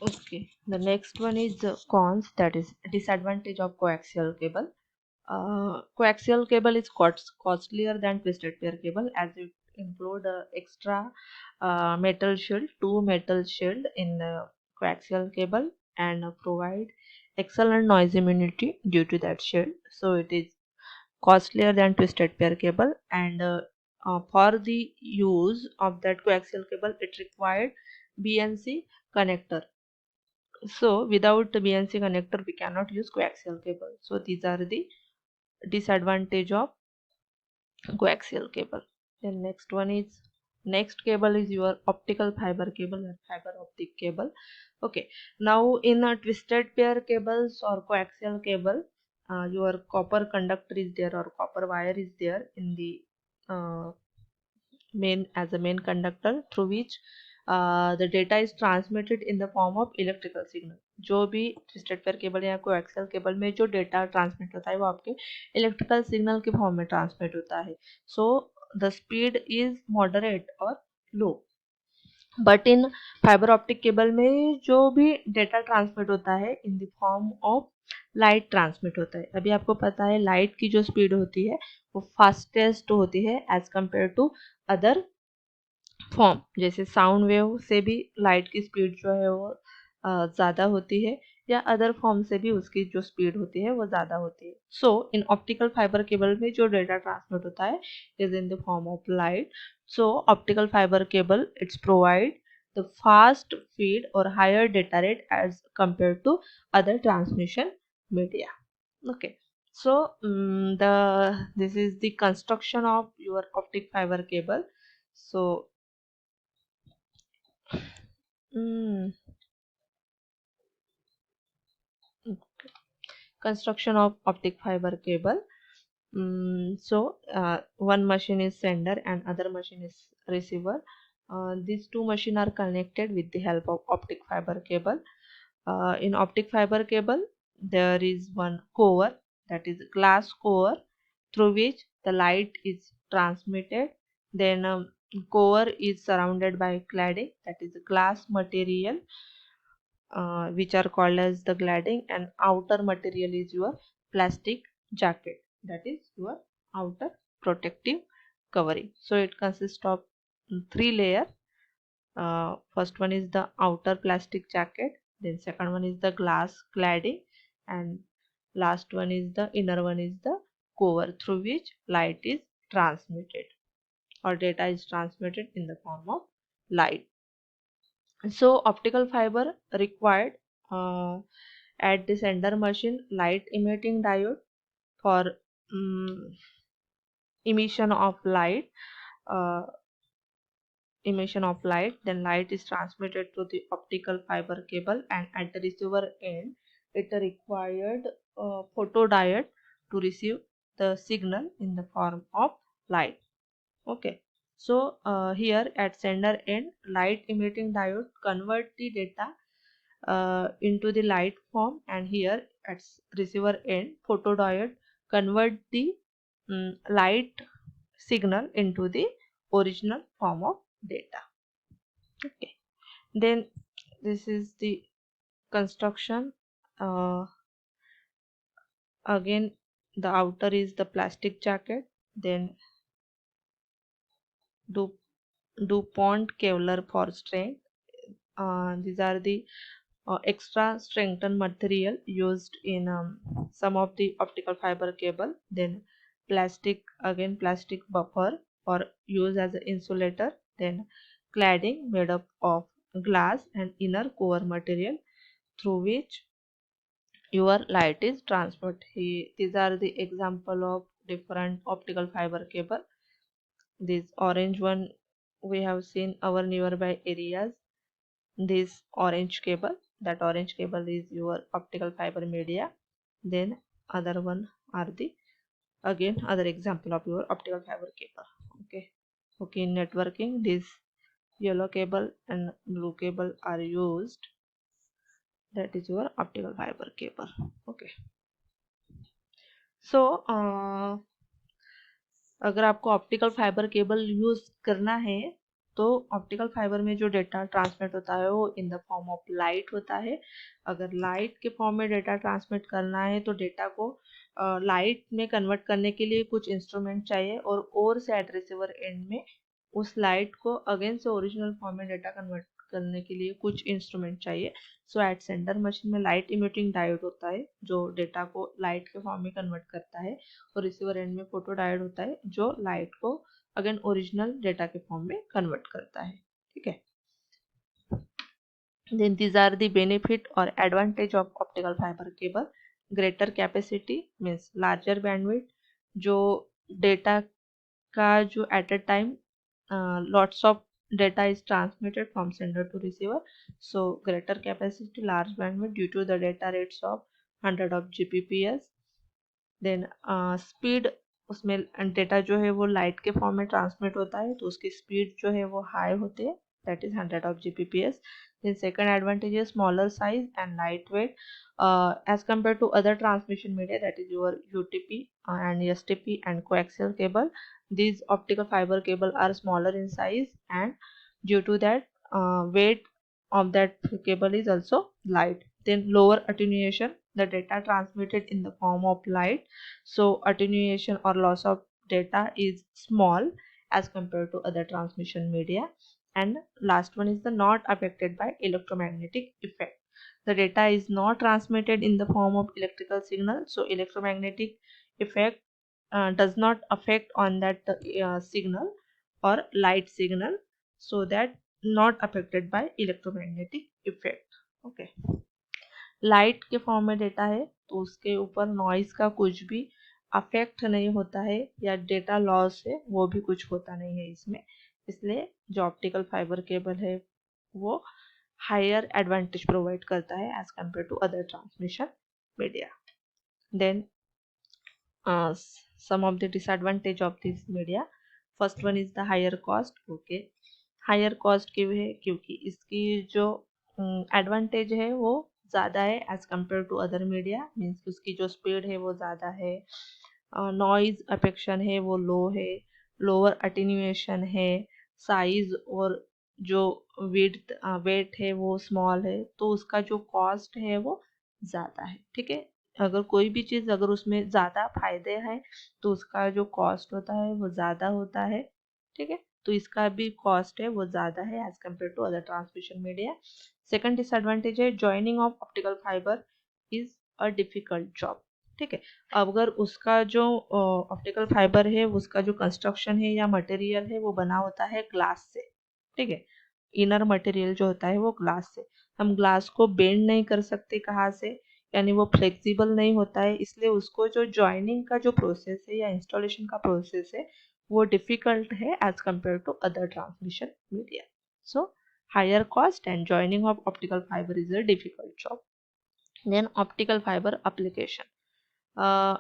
Okay, the next one is cons, that is disadvantage of coaxial cable. Coaxial cable is costlier than twisted pair cable as it include extra metal shield, two metal shield in the coaxial cable, and provide excellent noise immunity due to that shield. So it is costlier than twisted pair cable, and for the use of that coaxial cable, it required BNC connector. So without the BNC connector, we cannot use coaxial cable. So these are the disadvantage of coaxial cable. Then next cable is your optical fiber cable or fiber optic cable. Okay, now in a twisted pair cables or coaxial cable, your copper conductor is there or copper wire is there in the uh, main conductor through which the data is transmitted in the form of electrical signal. जो भी twisted pair cable या coaxial cable में जो data transmit होता है वो आपके electrical signal के form में transmit होता है. So the speed is moderate or low. But in fibre optic cable में जो भी डेटा ट्रांसमिट होता है in the form of light transmit होता है. अभी आपको पता है लाइट की जो स्पीड होती है वो फास्टेस्ट होती है as compare to other form. जैसे साउंड वेव से भी लाइट की स्पीड जो है वो ज़्यादा होती है, या अदर फॉर्म से भी उसकी जो स्पीड होती है वो ज़्यादा होती है. सो इन ऑप्टिकल फाइबर केबल में जो डेटा ट्रांसमिट होता है is in the form of light. So optical fibre cable it's provide the fast feed or higher data rate as compared to other transmission media. Okay, so this is the construction of your optic fiber cable. So mm, construction of optic fiber cable. One machine is sender and other machine is receiver. These two machines are connected with the help of optic fiber cable. In optic fiber cable, there is one core, that is glass core, through which the light is transmitted. Then core is surrounded by cladding, that is glass material, which are called as the cladding, and outer material is your plastic jacket, that is your outer protective covering. So it consists of three layer. First one is the outer plastic jacket, then second one is the glass cladding, and last one is the inner one is the cover through which light is transmitted or data is transmitted in the form of light. So optical fiber required at the sender machine light emitting diode for um, emission of light. Uh, Emission of light, then light is transmitted to the optical fiber cable, and at the receiver end it required photodiode to receive the signal in the form of light. Okay, so here at sender end light emitting diode convert the data into the light form, and here at receiver end photodiode convert the light signal into the original form of data. Okay, then this is the construction. Again, the outer is the plastic jacket, then du DuPont Kevlar for strength. These are the extra strengthened material used in some of the optical fiber cable. Then plastic buffer or used as an insulator. Then cladding made up of glass and inner core material through which your light is transmitted. These are the example of different optical fiber cable. This orange one we have seen our nearby areas. This orange cable, that orange cable is your optical fiber media. Then other one are the again other example of your optical fiber cable. Okay, okay, in networking this yellow cable and blue cable are used, that is your optical fiber cable. Okay, so अगर आपको optical fibre cable use करना है तो optical fibre में जो data transmit होता है वो in the form of light होता है। अगर लाइट के फॉर्म में डेटा ट्रांसमिट करना है तो डेटा को लाइट में कन्वर्ट करने के लिए कुछ इंस्ट्रूमेंट चाहिए, और से एट रिसीवर एंड में उस लाइट को अगेन से ओरिजिनल फॉर्म में डेटा कन्वर्ट करने के लिए कुछ इंस्ट्रूमेंट चाहिए। सो एट सेंटर मशीन में लाइट इमिटिंग डायोड होता है जो डेटा को लाइट के फॉर्म में कन्वर्ट करता है, और रिसीवर एंड में फोटो डायोड होता है जो लाइट को अगेन ओरिजिनल डेटा के फॉर्म में कन्वर्ट करता है। ठीक है, then these are the benefit or advantage of optical fiber cable. Greater capacity means larger bandwidth, जो डेटा का जो at a time lots of data is transmitted from sender to receiver, so greater capacity, large bandwidth due to the data rates of 100 of Gbps. Then speed, उसमें data जो है वो light के form में transmit होता है तो उसकी स्पीड जो है वो हाई होती है, that is 100 of Gbps. then second advantage is smaller size and lightweight as compared to other transmission media, that is your UTP and STP and coaxial cable. These optical fiber cable are smaller in size, and due to that weight of that cable is also light. Then lower attenuation, the data transmitted in the form of light, so attenuation or loss of data is small as compared to other transmission media. And last one is the not affected by electromagnetic effect. The data is not transmitted in the form of electrical signal, so electromagnetic effect does not affect on that signal or light signal, so that not affected by electromagnetic effect. Okay, light के form में data है तो उसके ऊपर noise का कुछ भी affect नहीं होता है, या डेटा लॉस है वो भी कुछ होता नहीं है इसमें, इसलिए जो ऑप्टिकल फाइबर केबल है वो हायर एडवांटेज प्रोवाइड करता है as compare to other transmission media. Then some of the disadvantage of this media. First one is the higher cost. Okay, higher cost क्यों है? क्योंकि इसकी जो एडवांटेज है वो ज़्यादा है as compare to other media, means उसकी जो स्पीड है वो ज़्यादा है, नॉइज अफेक्शन है वो लो है, लोअर अटेन्यूएशन है, साइज और जो वेट है वो स्मॉल है, तो उसका जो कॉस्ट है वो ज़्यादा है. ठीक है, अगर कोई भी चीज़ अगर उसमें ज़्यादा फायदे हैं तो उसका जो कॉस्ट होता है वो ज़्यादा होता है. ठीक है, तो इसका भी कॉस्ट है वो ज़्यादा है as compare to other transmission media. Second disadvantage है joining of optical fibre is a difficult job. ठीक है, अगर उसका जो ऑप्टिकल फाइबर है उसका जो कंस्ट्रक्शन है या मटेरियल है वो बना होता है ग्लास से. ठीक है, इनर मटेरियल जो होता है वो ग्लास से, हम ग्लास को बेंड नहीं कर सकते कहाँ से, यानी वो फ्लेक्सिबल नहीं होता है, इसलिए उसको जो जॉइनिंग का जो प्रोसेस है या इंस्टॉलेशन का प्रोसेस है वो डिफिकल्ट है as compare to other transmission media. So higher cost and joining of optical fibre is a difficult job. Then optical fibre application,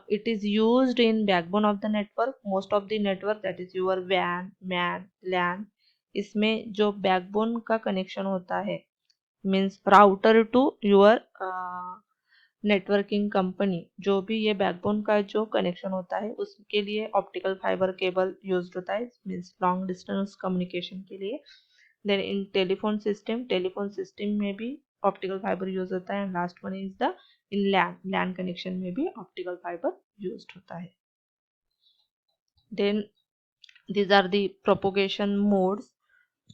it is used in backbone of the network, most of the network, that is your WAN, MAN, LAN. इसमें जो backbone का connection होता है means router to your networking company, जो भी ये backbone का जो कनेक्शन होता है उसके लिए ऑप्टिकल फाइबर केबल यूज होता है, मीन्स लॉन्ग डिस्टेंस कम्युनिकेशन के लिए. देन इन टेलीफोन सिस्टम में भी ऑप्टिकल फाइबर यूज होता है. And last one is the in LAN connection में भी ऑप्टिकल फाइबर यूज होता है. Then these are the propagation modes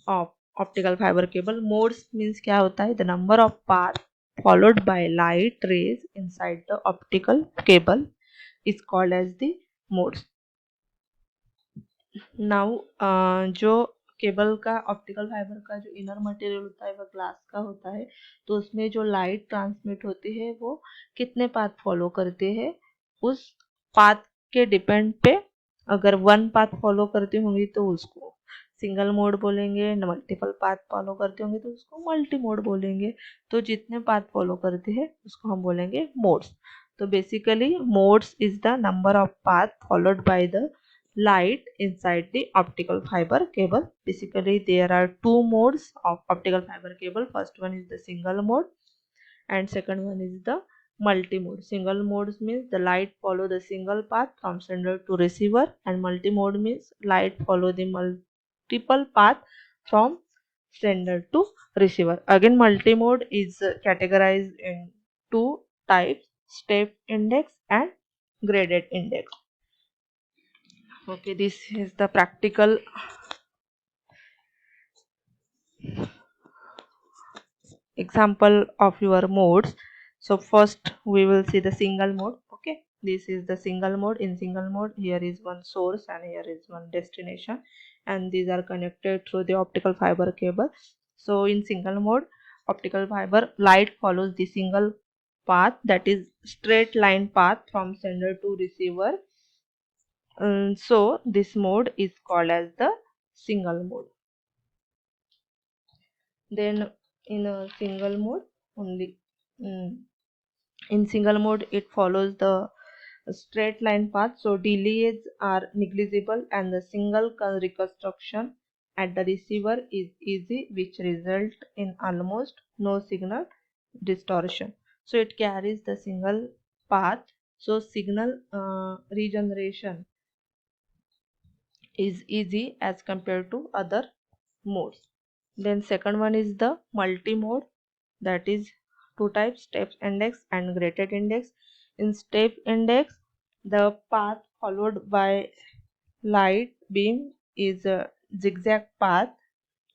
of optical fiber cable. Modes means क्या होता है? The number of path followed by light rays inside the optical cable is called as the modes. Now जो cable का optical fibre का जो inner material होता है वह ग्लास का होता है, तो उसमें जो लाइट ट्रांसमिट होती है वो कितने पाथ फॉलो करते हैं उस पाथ के डिपेंड पे. अगर वन पाथ फॉलो करती होंगी तो उसको सिंगल मोड बोलेंगे, मल्टीपल पाथ फॉलो करते होंगे तो उसको मल्टी मोड बोलेंगे. तो जितने पाथ फॉलो करते हैं उसको हम बोलेंगे मोड्स. तो basically modes is the number of path followed by the light inside the optical fiber cable. Basically there are two modes of optical fiber cable. First one is the single mode and second one is the multi mode. Single mode means the light follow the single path from sender to receiver, and multi mode means light follow the multiple path from sender to receiver. Again, multimode is categorized in two types: step index and graded index. Okay, this is the practical example of your modes. So first we will see the single mode. Okay, this is the single mode. In single mode, here is one source and here is one destination, and these are connected through the optical fiber cable. So in single mode, optical fiber light follows the single path, that is straight line path from sender to receiver. So this mode is called as the single mode. Then in a single mode only, mm, in single mode it follows the straight line path, so delays are negligible and the single reconstruction at the receiver is easy, which result in almost no signal distortion. So it carries the single path, so signal regeneration is easy as compared to other modes. Then second one is the multi-mode, that is two types: step index and graded index. In step index, the path followed by light beam is a zigzag path,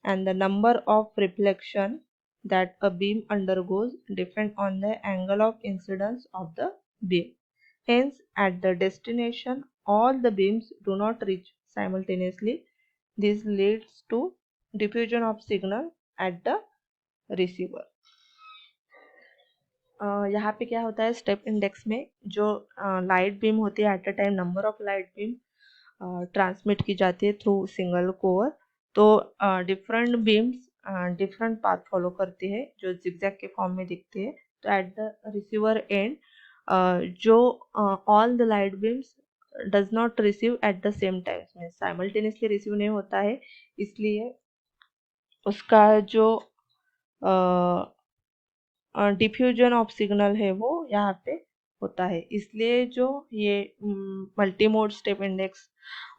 and the number of reflection that a beam undergoes depend on the angle of incidence of the beam. Hence, at the destination, all the beams do not reach simultaneously. This leads to diffusion of signal at the receiver. यहाँ पे क्या होता है, step index में जो light beam होती है, at a time number of light beam transmit की जाती है थ्रू सिंगल कोर, तो different beams different path follow करती है जो जिगजैग के फॉर्म में दिखती है. तो एट द रिसीवर एंड जो all the light beams does not receive at the same time, में साइमल्टेनियसली रिसीव नहीं होता है, इसलिए उसका जो डिफ्यूजन ऑफ सिग्नल है वो यहाँ पे होता है. इसलिए जो ये multi mode step index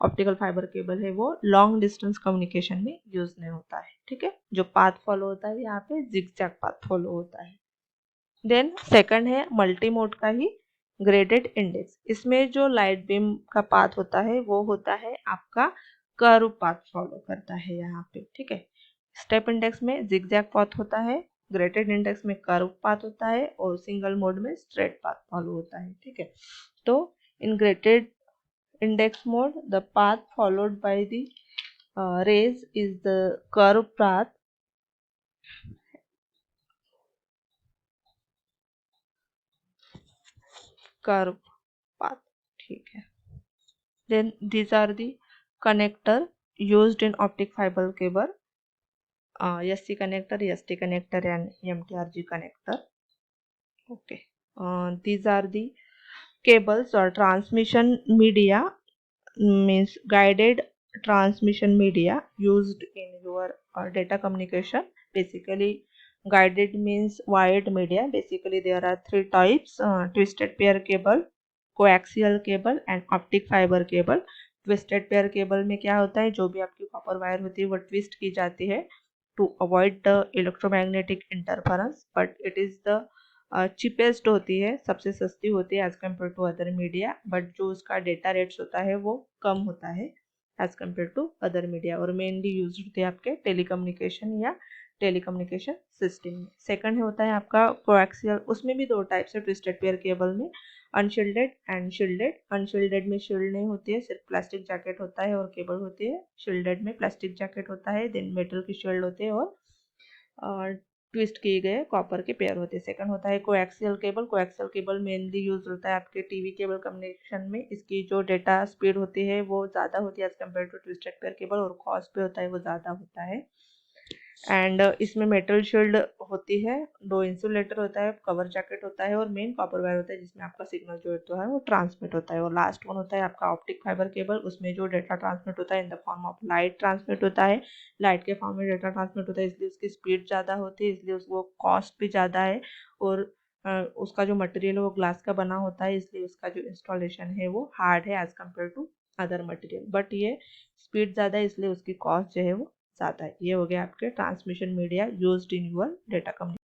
optical fibre cable है वो लॉन्ग डिस्टेंस कम्युनिकेशन में यूज नहीं होता है. ठीक है, जो पाथ फॉलो होता है यहाँ पे जिगजैग पाथ फॉलो होता है. देन सेकंड है मल्टी मोड का ही ग्रेडेड इंडेक्स. इसमें जो लाइट बीम का पाथ होता है वो होता है आपका कर्व पाथ फॉलो करता है यहाँ पे. ठीक है, स्टेप इंडेक्स में जिगजैग पाथ होता है, ग्रेडेड इंडेक्स में कर्व पाथ होता है और सिंगल मोड में स्ट्रेट पाथ फॉलो होता है. ठीक है, तो in graded index mode the path followed by the rays is the curve path, curve path. ठीक है, then these are the connector used in optic fiber cable, SC connector, ST connector and MTRG connector. Okay, these are the cables or transmission media, means guided transmission media used in your data communication. Basically guided means wired media. Basically there are three types: twisted pair cable, coaxial cable and optic fibre cable. Twisted pair cable में क्या होता है, जो भी आपकी copper wire होती है वो ट्विस्ट की जाती है to avoid the electromagnetic interference, but it is the cheapest होती है, सबसे सस्ती होती है as compare to other media, but जो उसका डेटा रेट्स होता है वो कम होता है as compare to other media, और मेनली यूज होते हैं आपके टेलीकम्युनिकेशन या टेलीकम्युनिकेशन सिस्टम में. सेकंड होता है आपका कोएक्सियल. उसमें भी दो टाइप्स है ट्विस्टेड पेयर केबल में, अनशील्डेड एंड शील्डेड. अनशील्डेड में शील्ड नहीं होती है, सिर्फ प्लास्टिक जैकेट होता है और केबल होती है. शील्डेड में प्लास्टिक जैकेट होता है, देन मेटल की शील्ड होती है और ट्विस्ट किए गए कॉपर के पेयर होते हैं. सेकंड होता है coaxial cable. Coaxial cable mainly use होता है आपके टीवी केबल कम्युनिकेशन में. इसकी जो डेटा स्पीड होती है वो ज़्यादा होती है as compare to twisted pair cable, और कॉस्ट पे होता है वो ज़्यादा होता है. एंड इसमें मेटल शील्ड होती है, दो इंसुलेटर होता है, कवर जैकेट होता है और मेन कॉपर वायर होता है जिसमें आपका सिग्नल जो होता है वो ट्रांसमिट होता है. और लास्ट वन होता है आपका ऑप्टिक फाइबर केबल. उसमें जो डेटा ट्रांसमिट होता है in the form of light transmit होता है. लाइट के फॉर्म में डेटा ट्रांसमिट होता है, इसलिए उसकी स्पीड ज़्यादा होती है, इसलिए उसको कॉस्ट भी ज़्यादा है. और उसका जो मटेरियल है वो ग्लास का बना होता है, इसलिए उसका जो इंस्टॉलेशन है वो हार्ड है as compare to other material. But ये स्पीड ज़्यादा है इसलिए उसकी कॉस्ट जो है वो साथ है। ये हो गया आपके transmission media used in your data communication.